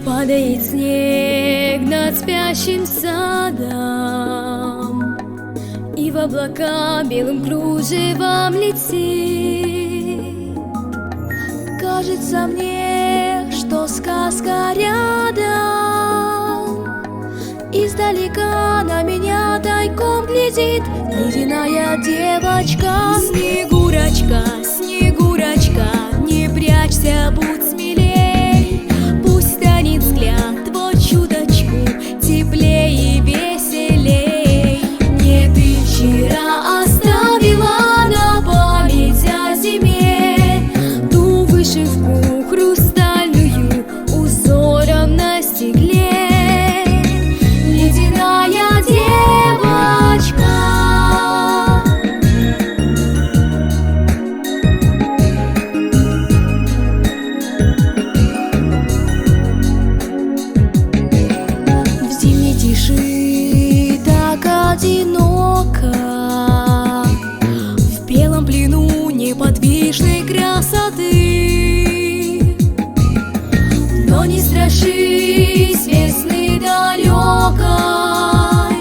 Падает снег над спящим садом, и в облака белым кружевом летит. Кажется мне, что сказка рядом, издалека на меня тайком глядит ледяная девочка. Снегурочка, Снегурочка, не прячься, будь смелей. Пусть станет взгляд твой чуточку теплей и веселей. Мне ты вчера оставила на память о зиме ту вышивку хрустальную узором на стекле. Ледяная девочка, в зимней тиши так одиноко, в белом плену неподвижной красоты. Но не страшись весны далекой,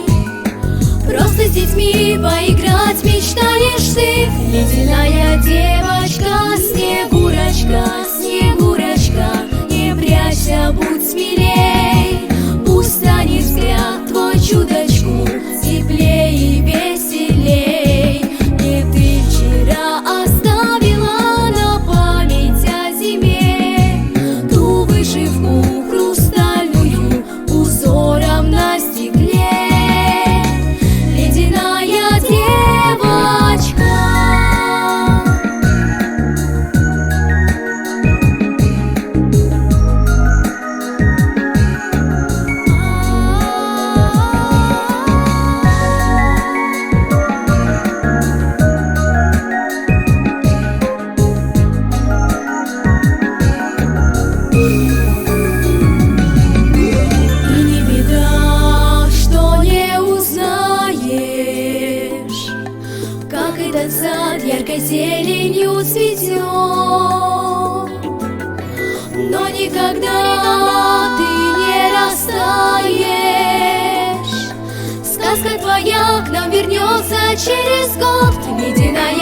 просто с детьми поиграть мечтаешь ты. Ледяная девочка, Снегурочка, Снегурочка, не прячься, будь смелей. Пусть станет взгляд твой чуточку теплей и веселей. Мне ты вчера оставила на память о зиме ту вышивку хрустальную узором на стекле. Ледяная девочка. И не беда, что не узнаешь, как этот сад яркой зеленью цветет. Но никогда ты не растаешь, сказка твоя к нам вернется через год. Ледяная